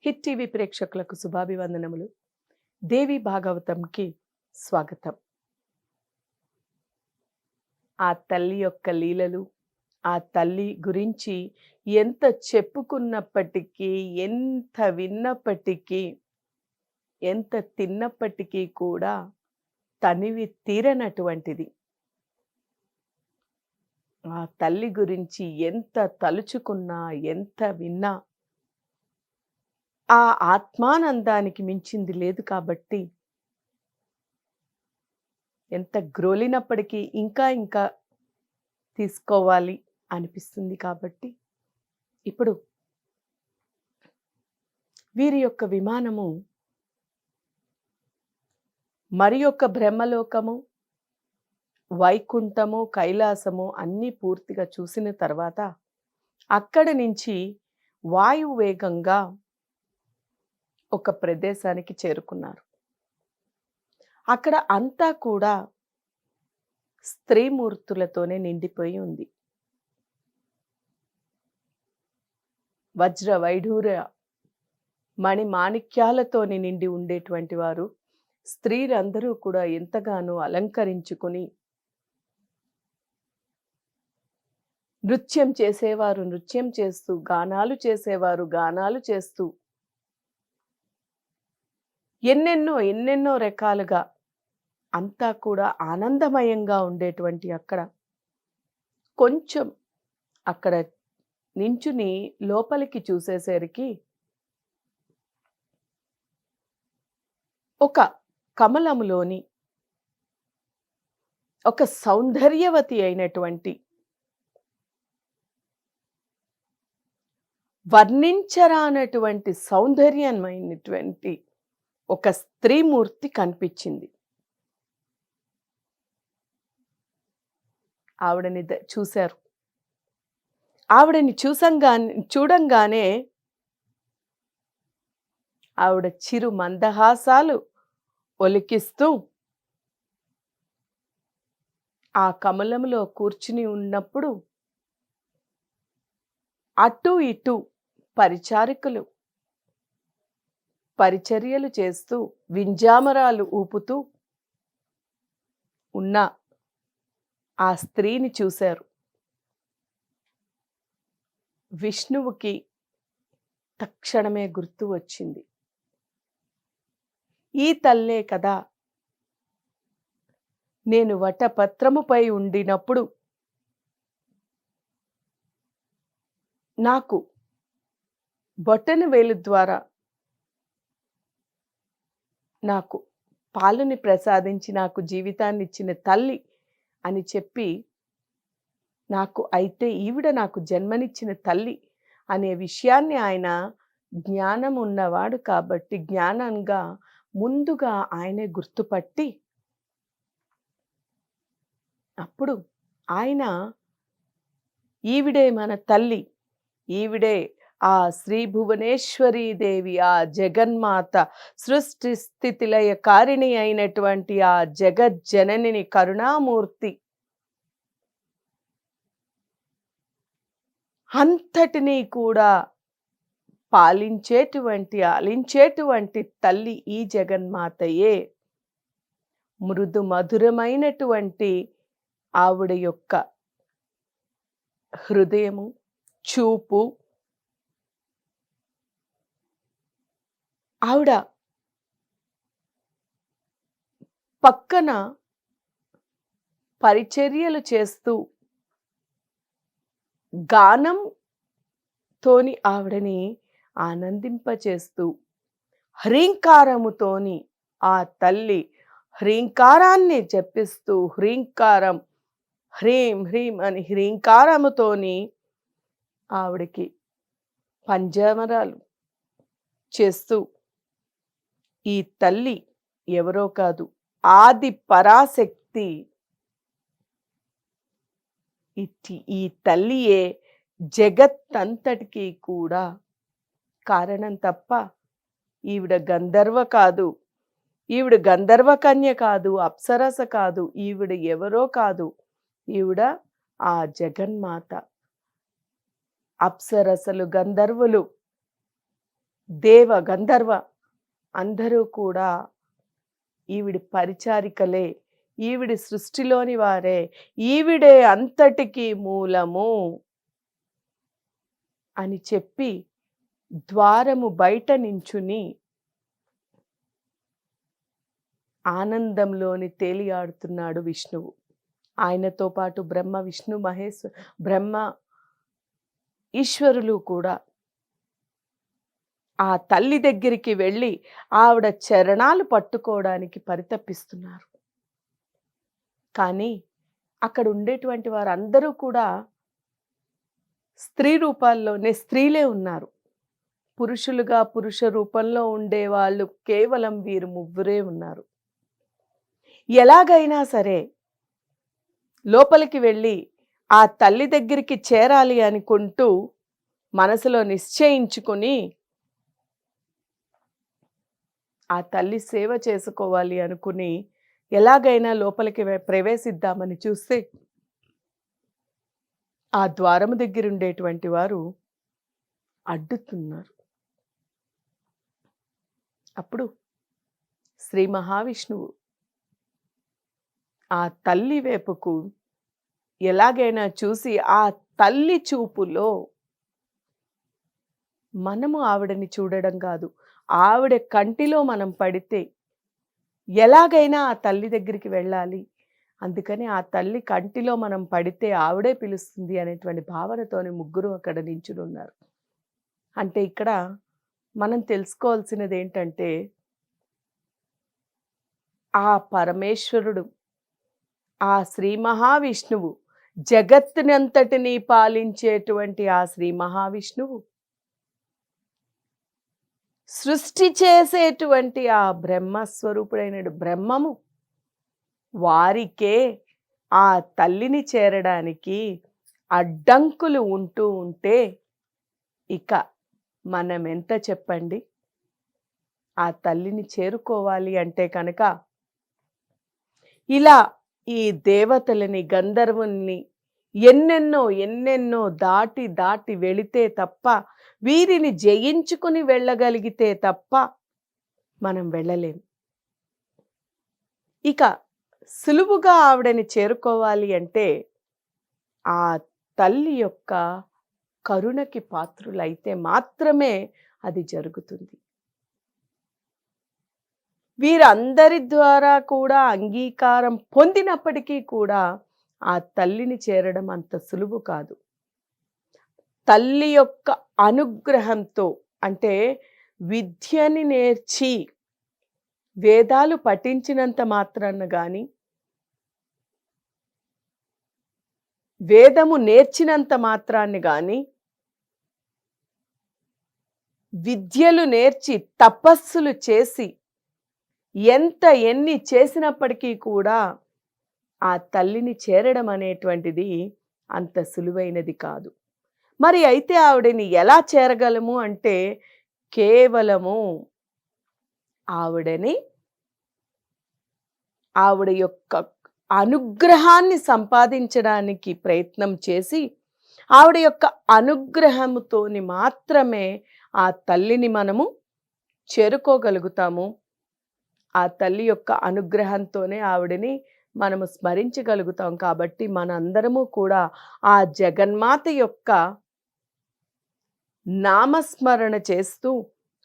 Hit TV ప్రేక్షకులకు శుభాభివందనములు. దేవి భాగవతంకి స్వాగతం. ఆ తల్లి యొక్క లీలలు, ఆ తల్లి గురించి ఎంత చెప్పుకున్నప్పటికీ, ఎంత విన్నప్పటికీ, ఎంత తిన్నప్పటికీ కూడా తనివి తీరనటువంటిది. ఆ తల్లి గురించి ఎంత తలుచుకున్నా, ఎంత విన్నా ఆ ఆత్మానందానికి మించింది లేదు కాబట్టి, ఎంత గ్రోలినప్పటికీ ఇంకా ఇంకా తీసుకోవాలి అనిపిస్తుంది కాబట్టి, ఇప్పుడు వీరి యొక్క విమానము మరి యొక్క బ్రహ్మలోకము, వైకుంఠము, కైలాసము అన్నీ పూర్తిగా చూసిన తర్వాత అక్కడి నుంచి వాయువేగంగా ఒక ప్రదేశానికి చేరుకున్నారు. అక్కడ అంతా కూడా స్త్రీమూర్తులతోనే నిండిపోయి ఉంది. వజ్ర వైఢూర్య మణి మాణిక్యాలతోని నిండి ఉండేటువంటి వారు స్త్రీలందరూ కూడా ఎంతగానో అలంకరించుకుని, నృత్యం చేసేవారు నృత్యం చేస్తూ, గానాలు చేసేవారు గానాలు చేస్తూ, ఎన్నెన్నో రకాలుగా అంతా కూడా ఆనందమయంగా ఉండేటువంటి అక్కడ కొంచెం అక్కడ నించుని లోపలికి చూసేసరికి ఒక కమలములోని ఒక సౌందర్యవతి అయినటువంటి, వర్ణించరానటువంటి సౌందర్యమైనటువంటి ఒక స్త్రీమూర్తి కనిపించింది. ఆవిడని చూశారు. ఆవిడని చూడంగానే ఆవిడ చిరు మందహాసాలు ఒలికిస్తూ ఆ కమలంలో కూర్చుని ఉన్నప్పుడు అటు ఇటు పరిచారికులు పరిచర్యలు చేస్తూ, వింజామరాలు ఊపుతూ ఉన్న ఆ స్త్రీని చూశారు. విష్ణువుకి తక్షణమే గుర్తు వచ్చింది. ఈ తల్లే కదా నేను వటపత్రముపై ఉండినప్పుడు నాకు బొటన వేలు ద్వారా నాకు పాలుని ప్రసాదించి నాకు జీవితాన్ని ఇచ్చిన తల్లి అని చెప్పి, నాకు అయితే ఈవిడ నాకు జన్మనిచ్చిన తల్లి అనే విషయాన్ని ఆయన జ్ఞానం ఉన్నవాడు కాబట్టి జ్ఞానంగా ముందుగా ఆయనే గుర్తుపట్టి, అప్పుడు ఆయన ఈవిడే మన తల్లి, ఈవిడే ఆ శ్రీ భువనేశ్వరీ దేవి, ఆ జగన్మాత, సృష్టి స్థితి లయ కారిణి అయినటువంటి ఆ జగజ్జననిని, కరుణామూర్తి అంతటినీ కూడా పాలించేటువంటి ఆలించేటువంటి తల్లి ఈ జగన్మాతయే. మృదు మధురమైనటువంటి ఆవిడ యొక్క హృదయము, చూపు, ఆవిడ పక్కన పరిచర్యలు చేస్తూ గానం తోని ఆవిడని ఆనందింపచేస్తూ, హ్రీంకారముతోని ఆ తల్లి హ్రీంకారాన్ని జపిస్తూ, హ్రీంకారం హ్రీం హ్రీం అని హ్రీంకారముతోని ఆవిడకి పంజామరాలు చేస్తూ, ఈ తల్లి ఎవరో కాదు, ఆది పరాశక్తి. ఈ తల్లియే జగత్తంతటికి కూడా కారణం తప్ప ఈవిడ గంధర్వ కాదు, ఈవిడ గంధర్వ కన్య కాదు, అప్సరస కాదు, ఈవిడ ఎవరో కాదు, ఈవిడ ఆ జగన్మాత. అప్సరసలు, గంధర్వులు దేవ గంధర్వ అందరూ కూడా ఈవిడి పరిచారికలే, ఈవిడి సృష్టిలోని వారే, ఈవిడే అంతటికీ మూలము అని చెప్పి ద్వారము బయట నించుని ఆనందంలోని తేలియాడుతున్నాడు విష్ణువు. ఆయనతో పాటు బ్రహ్మ, విష్ణు, మహేష్, బ్రహ్మ, ఈశ్వరులు కూడా ఆ తల్లి దగ్గరికి వెళ్ళి ఆవిడ చరణాలు పట్టుకోవడానికి పరితపిస్తున్నారు. కానీ అక్కడ ఉండేటువంటి వారందరూ కూడా స్త్రీ రూపాల్లోనే స్త్రీలే ఉన్నారు. పురుషులుగా పురుష రూపంలో ఉండేవాళ్ళు కేవలం వీరు ముగ్గురే ఉన్నారు. ఎలాగైనా సరే లోపలికి వెళ్ళి ఆ తల్లి దగ్గరికి చేరాలి అనుకుంటూ మనసులో నిశ్చయించుకొని ఆ తల్లి సేవ చేసుకోవాలి అనుకుని ఎలాగైనా లోపలికి ప్రవేశిద్దామని చూస్తే ఆ ద్వారము దగ్గర ఉండేటువంటి వారు అడ్డుతున్నారు. అప్పుడు శ్రీ మహావిష్ణువు ఆ తల్లి వైపుకు ఎలాగైనా చూసి ఆ తల్లి చూపులో మనము ఆవిడని చూడడం కాదు, ఆవిడ కంటిలో మనం పడితే ఎలాగైనా ఆ తల్లి దగ్గరికి వెళ్ళాలి, అందుకని ఆ తల్లి కంటిలో మనం పడితే ఆవిడే పిలుస్తుంది అనేటువంటి భావనతోని ముగ్గురు అక్కడ నించుని ఉన్నారు. అంటే ఇక్కడ మనం తెలుసుకోవాల్సినది ఏంటంటే ఆ పరమేశ్వరుడు, ఆ శ్రీ మహావిష్ణువు, జగత్తునంతటినీ పాలించేటువంటి ఆ శ్రీ మహావిష్ణువు, సృష్టి చేసేటువంటి ఆ బ్రహ్మస్వరూపుడైన బ్రహ్మము, వారికే ఆ తల్లిని చేరడానికి అడ్డంకులు ఉంటూ ఉంటే ఇక మనం ఎంత చెప్పండి. ఆ తల్లిని చేరుకోవాలి అంటే కనుక ఇలా ఈ దేవతలని, గంధర్వుల్ని ఎన్నెన్నో దాటి దాటి వెళితే తప్ప, వీరిని జయించుకుని వెళ్ళగలిగితే తప్ప మనం వెళ్ళలేం. ఇక సులువుగా ఆవిడని చేరుకోవాలి అంటే ఆ తల్లి యొక్క కరుణకి పాత్రులైతే మాత్రమే అది జరుగుతుంది. వీరందరి ద్వారా కూడా అంగీకారం పొందినప్పటికీ కూడా ఆ తల్లిని చేరడం అంత సులువు కాదు. తల్లి యొక్క అనుగ్రహంతో, అంటే విద్యని నేర్చి వేదాలు పఠించినంత మాత్రాన గాని, వేదము నేర్చినంత మాత్రాన్ని గాని, విద్యలు నేర్చి తపస్సులు చేసి ఎన్ని చేసినప్పటికీ కూడా ఆ తల్లిని చేరడం అనేటువంటిది అంత సులువైనది కాదు. మరి అయితే ఆవిడని ఎలా చేరగలము అంటే కేవలము ఆవిడ యొక్క అనుగ్రహాన్ని సంపాదించడానికి ప్రయత్నం చేసి, ఆవిడ యొక్క అనుగ్రహముతోని మాత్రమే ఆ తల్లిని మనము చేరుకోగలుగుతాము. ఆ తల్లి యొక్క అనుగ్రహంతోనే ఆవిడని మనము స్మరించగలుగుతాం. కాబట్టి మనందరము కూడా ఆ జగన్మాత యొక్క నామస్మరణ చేస్తూ,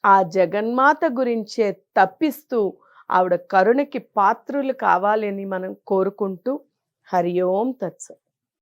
ఆ జగన్మాత గురించే తప్పిస్తూ, ఆవిడ కరుణకి పాత్రులు కావాలని మనం కోరుకుంటూ, హరి ఓం తత్సత్.